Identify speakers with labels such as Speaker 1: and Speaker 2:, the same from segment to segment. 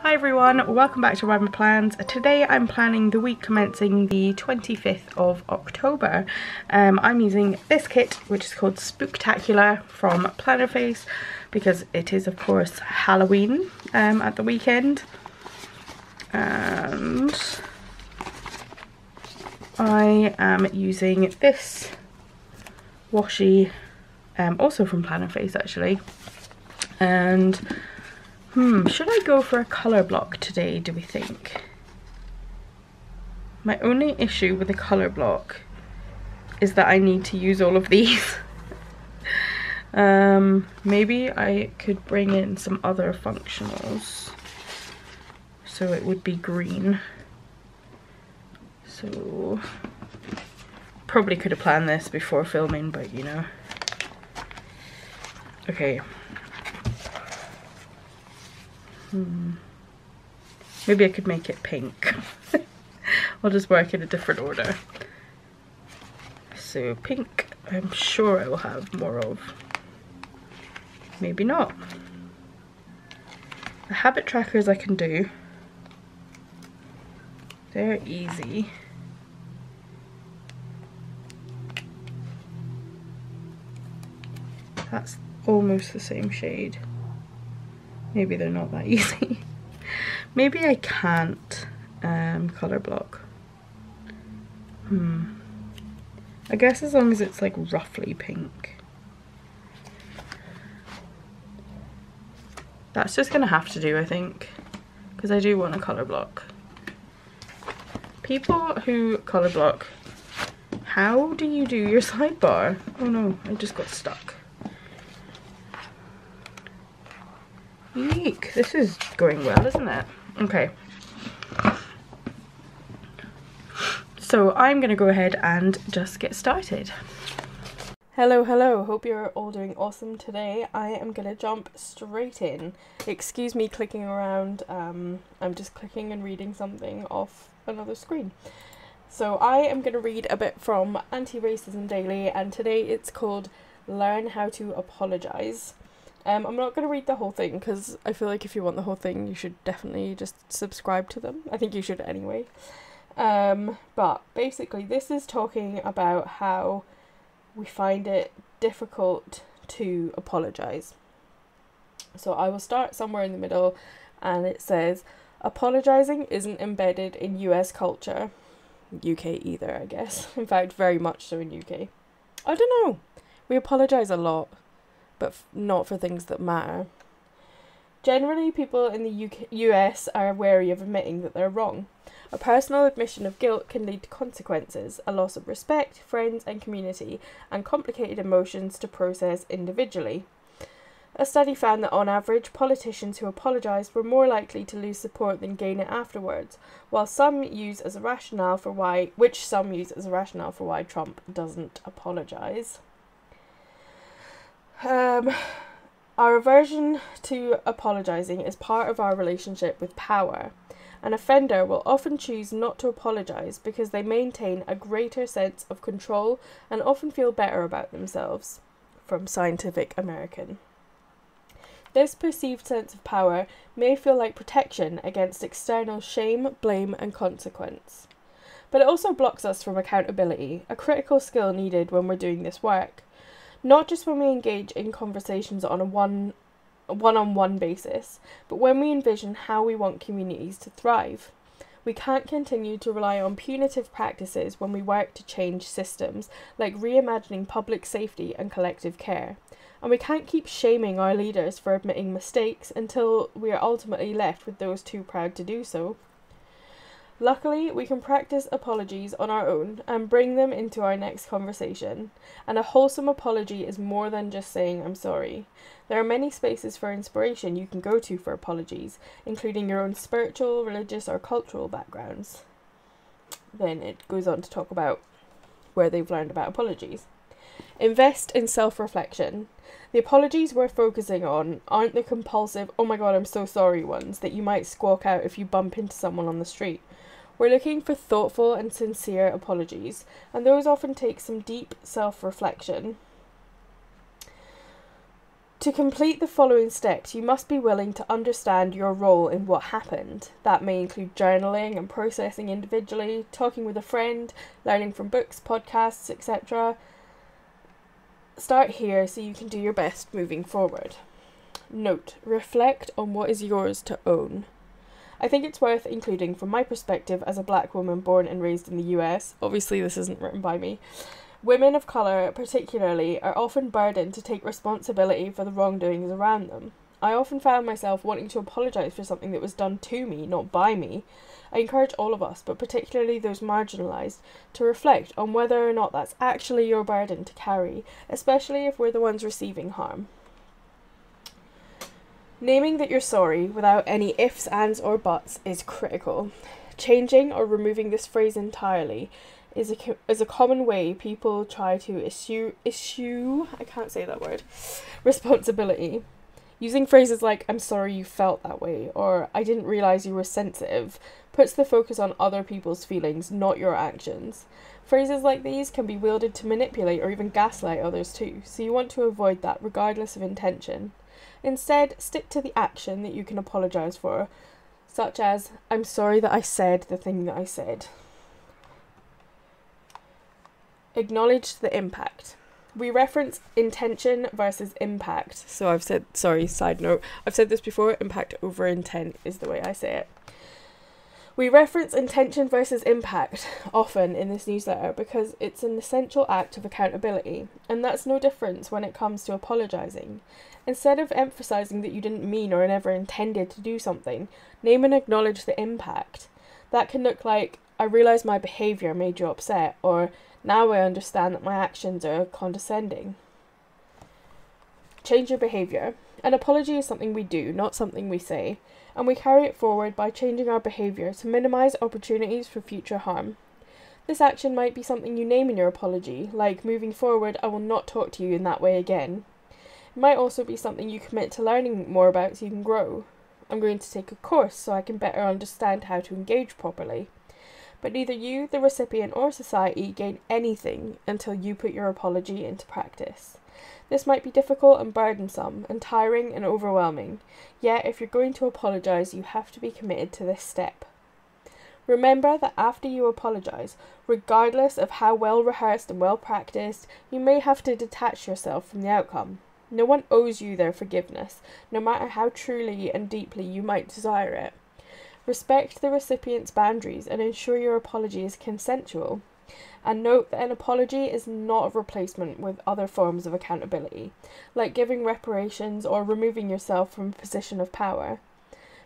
Speaker 1: Hi everyone, welcome back to Rymerplans. Today I'm planning the week commencing the 25th of October. I'm using this kit, which is called Spooktacular from Plannerface, because it is of course Halloween at the weekend. And I am using this washi, also from Plannerface actually. And should I go for a colour block today, do we think? My only issue with the colour block is that I need to use all of these. Maybe I could bring in some other functionals. So it would be green. So probably could have planned this before filming, but you know. Okay. Maybe I could make it pink. I'll just work in a different order. So pink, I'm sure I will have more of. Maybe not. The habit trackers I can do. They're easy. That's almost the same shade. Maybe they're not that easy. Maybe I can't colour block. I guess as long as it's like roughly pink. That's just gonna have to do, I think, because I do want a colour block. People who colour block, how do you do your sidebar? Oh no, I just got stuck. Eek, this is going well, isn't it? Okay. So I'm gonna go ahead and just get started. Hello, hope you're all doing awesome today. I am gonna jump straight in. Excuse me clicking around, I'm just clicking and reading something off another screen. So I am gonna read a bit from Anti-Racism Daily, and today it's called Learn How to Apologise. I'm not going to read the whole thing because I feel like if you want the whole thing you should definitely just subscribe to them. I think you should anyway. But basically this is talking about how we find it difficult to apologise. So I will start somewhere in the middle, and it says, apologising isn't embedded in US culture. UK either, I guess. In fact, very much so in UK. I don't know. We apologise a lot, but not for things that matter. Generally, people in the US are wary of admitting that they're wrong. A personal admission of guilt can lead to consequences, a loss of respect, friends and community, and complicated emotions to process individually. A study found that on average, politicians who apologised were more likely to lose support than gain it afterwards, while some use as a rationale for why Trump doesn't apologise. Our aversion to apologising is part of our relationship with power. An offender will often choose not to apologise because they maintain a greater sense of control and often feel better about themselves. From Scientific American. This perceived sense of power may feel like protection against external shame, blame and consequence. But it also blocks us from accountability, a critical skill needed when we're doing this work. Not just when we engage in conversations on a one-on-one basis, but when we envision how we want communities to thrive. We can't continue to rely on punitive practices when we work to change systems, like reimagining public safety and collective care. And we can't keep shaming our leaders for admitting mistakes until we are ultimately left with those too proud to do so. Luckily, we can practice apologies on our own and bring them into our next conversation. And a wholesome apology is more than just saying I'm sorry. There are many spaces for inspiration you can go to for apologies, including your own spiritual, religious or cultural backgrounds. Then it goes on to talk about where they've learned about apologies. Invest in self-reflection. The apologies we're focusing on aren't the compulsive, oh my god I'm so sorry ones that you might squawk out if you bump into someone on the street. We're looking for thoughtful and sincere apologies, and those often take some deep self-reflection. To complete the following steps, you must be willing to understand your role in what happened. That may include journaling and processing individually, talking with a friend, learning from books, podcasts, etc. Start here so you can do your best moving forward. Note: reflect on what is yours to own. I think it's worth including from my perspective as a black woman born and raised in the US. Obviously this isn't written by me. Women of colour, particularly, are often burdened to take responsibility for the wrongdoings around them. I often found myself wanting to apologise for something that was done to me, not by me. I encourage all of us, but particularly those marginalised, to reflect on whether or not that's actually your burden to carry, especially if we're the ones receiving harm. Naming that you're sorry without any ifs, ands or buts is critical. Changing or removing this phrase entirely is a common way people try to issue responsibility. Using phrases like "I'm sorry you felt that way" or "I didn't realise you were sensitive" puts the focus on other people's feelings, not your actions. Phrases like these can be wielded to manipulate or even gaslight others too, so you want to avoid that regardless of intention. Instead, stick to the action that you can apologise for, such as "I'm sorry that I said the thing that I said." Acknowledge the impact. We reference intention versus impact. So I've said this before, impact over intent is the way I say it. We reference intention versus impact often in this newsletter because it's an essential act of accountability, and that's no difference when it comes to apologising. Instead of emphasising that you didn't mean or never intended to do something, name and acknowledge the impact. That can look like, "I realise my behaviour made you upset," or "Now I understand that my actions are condescending." Change your behaviour. An apology is something we do, not something we say, and we carry it forward by changing our behaviour to minimise opportunities for future harm. This action might be something you name in your apology, like "Moving forward, I will not talk to you in that way again." It might also be something you commit to learning more about so you can grow. "I'm going to take a course so I can better understand how to engage properly." But neither you, the recipient, or society gain anything until you put your apology into practice. This might be difficult and burdensome, and tiring and overwhelming, yet if you're going to apologise, you have to be committed to this step. Remember that after you apologise, regardless of how well rehearsed and well practiced, you may have to detach yourself from the outcome. No one owes you their forgiveness, no matter how truly and deeply you might desire it. Respect the recipient's boundaries and ensure your apology is consensual. And note that an apology is not a replacement with other forms of accountability, like giving reparations or removing yourself from a position of power.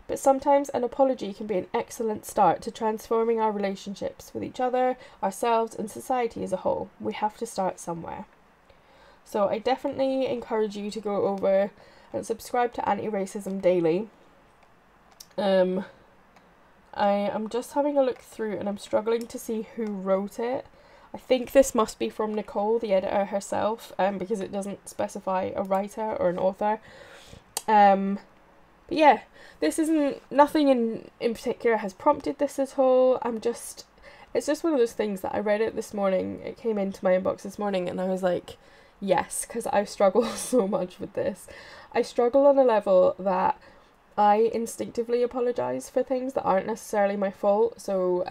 Speaker 1: But sometimes an apology can be an excellent start to transforming our relationships with each other, ourselves, and society as a whole. We have to start somewhere. So I definitely encourage you to go over and subscribe to Anti-Racism Daily. I am just having a look through and I'm struggling to see who wrote it. I think this must be from Nicole, the editor herself, because it doesn't specify a writer or an author. But yeah, this nothing in particular has prompted this at all. It's just one of those things that I read it this morning. It came into my inbox this morning and I was like, yes, because I struggle so much with this. I struggle on a level that I instinctively apologise for things that aren't necessarily my fault. So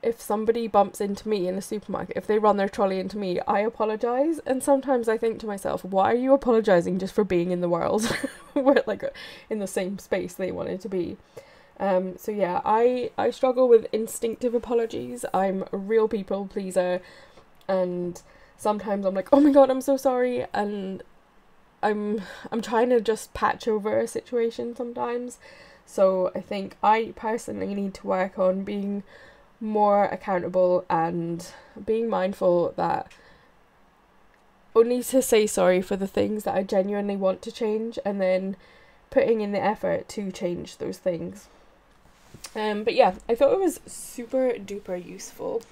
Speaker 1: if somebody bumps into me in a supermarket, if they run their trolley into me, I apologise. And sometimes I think to myself, why are you apologising just for being in the world? We're like in the same space they wanted to be. So yeah, I struggle with instinctive apologies. I'm a real people pleaser, and sometimes I'm like, oh my god, I'm so sorry, and I'm trying to just patch over a situation sometimes. So I think I personally need to work on being more accountable and being mindful that only to say sorry for the things that I genuinely want to change, and then putting in the effort to change those things. But yeah, I thought it was super duper useful.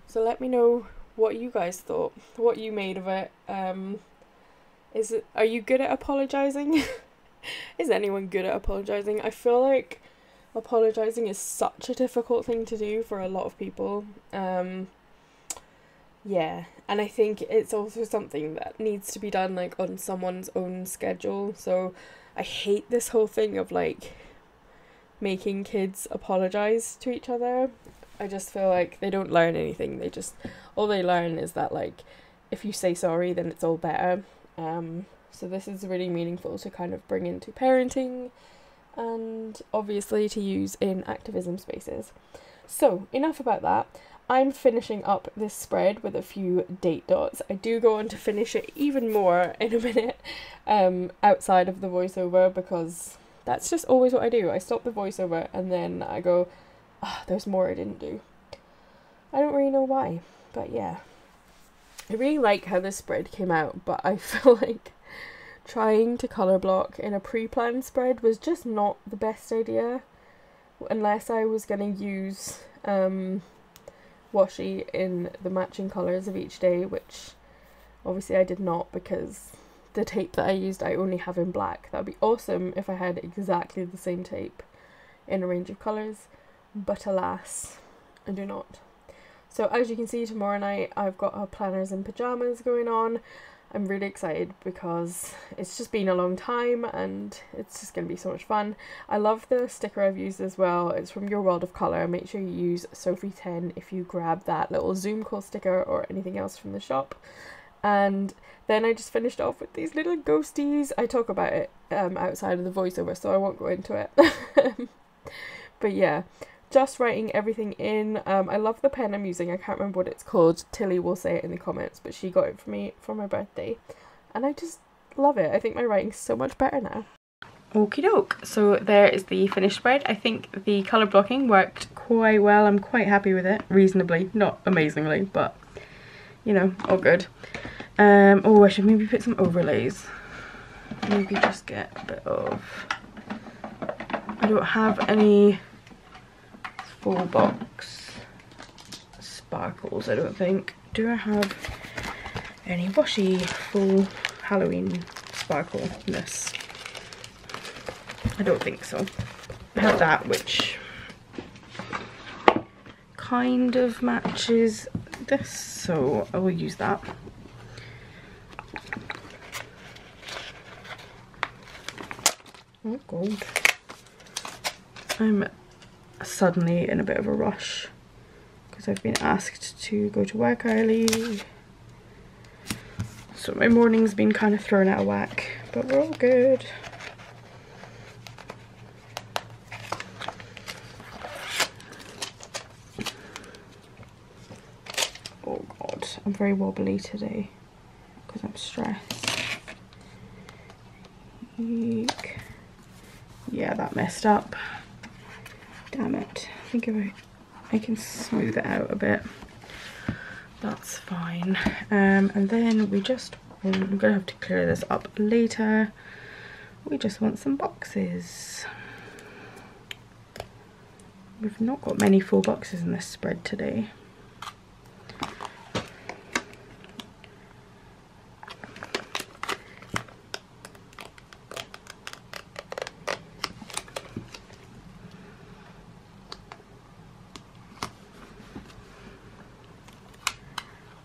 Speaker 1: So let me know what you guys thought, what you made of it. Are you good at apologising? Is anyone good at apologising? I feel like apologising is such a difficult thing to do for a lot of people. Yeah, and I think it's also something that needs to be done like on someone's own schedule. So I hate this whole thing of like making kids apologize to each other. I just feel like they don't learn anything. All they learn is that like if you say sorry then it's all better. So this is really meaningful to kind of bring into parenting and obviously to use in activism spaces. So enough about that. I'm finishing up this spread with a few date dots. I do go on to finish it even more in a minute outside of the voiceover, because that's just always what I do. I stop the voiceover and then I go, oh, there's more I didn't do. I don't really know why, but yeah. I really like how this spread came out, but I feel like trying to colour block in a pre-planned spread was just not the best idea, unless I was going to use washi in the matching colours of each day, which obviously I did not because the tape that I used I only have in black. That would be awesome if I had exactly the same tape in a range of colours, but alas, I do not. So as you can see, tomorrow night I've got our planners in pyjamas going on. I'm really excited because it's just been a long time and it's just going to be so much fun. I love the sticker I've used as well. It's from Your World of Colour. Make sure you use Sophie 10 if you grab that little Zoom call sticker or anything else from the shop. And then I just finished off with these little ghosties. I talk about it outside of the voiceover, so I won't go into it. But yeah, just writing everything in. I love the pen I'm using. I can't remember what it's called. Tilly will say it in the comments, but she got it for me for my birthday and I just love it. I think my writing's so much better now. Okie doke, so there is the finished spread. I think the colour blocking worked quite well. I'm quite happy with it, reasonably, not amazingly, but you know, all good. Oh, I should maybe put some overlays. Maybe just get a bit of, I don't have any full box sparkles, I don't think. Do I have any washi full Halloween sparkleness? I don't think so. I have that, which kind of matches this, so I will use that. Oh god. I'm suddenly in a bit of a rush because I've been asked to go to work early, so my morning's been kind of thrown out of whack, but we're all good. Oh god, I'm very wobbly today because I'm stressed. Eek. Yeah, that messed up. Damn it. I think if I can smooth it out a bit, that's fine. And then we just want, I'm gonna have to clear this up later. We just want some boxes. We've not got many full boxes in this spread today.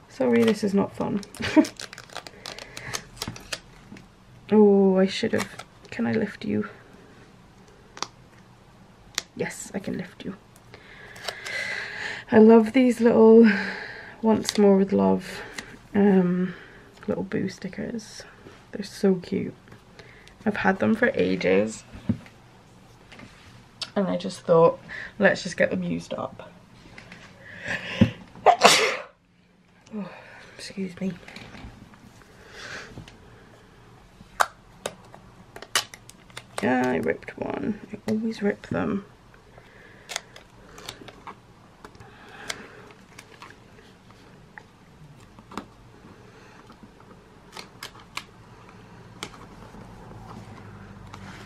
Speaker 1: Sorry, this is not fun. Oh, I should have. Can I lift you? Yes, I can lift you. I love these little Once More with Love little boo stickers. They're so cute. I've had them for ages. And I just thought, let's just get them used up. Oh, excuse me. Yeah, I ripped one. I always rip them.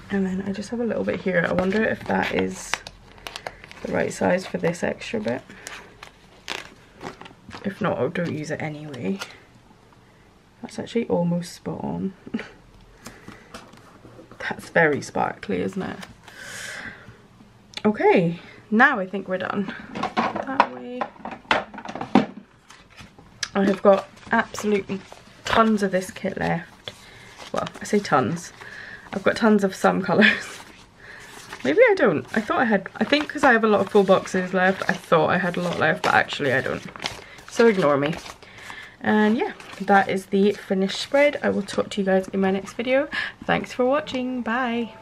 Speaker 1: And then I just have a little bit here. I wonder if that is the right size for this extra bit. If not, I don't use it anyway. That's actually almost spot on. That's very sparkly, isn't it? Okay, now I think we're done. That way. I have got absolutely tons of this kit left. Well, I say tons. I've got tons of some colours. Maybe I don't. I think because I have a lot of full boxes left, I thought I had a lot left, but actually I don't. So ignore me. And yeah, that is the finished spread. I will talk to you guys in my next video. Thanks for watching. Bye.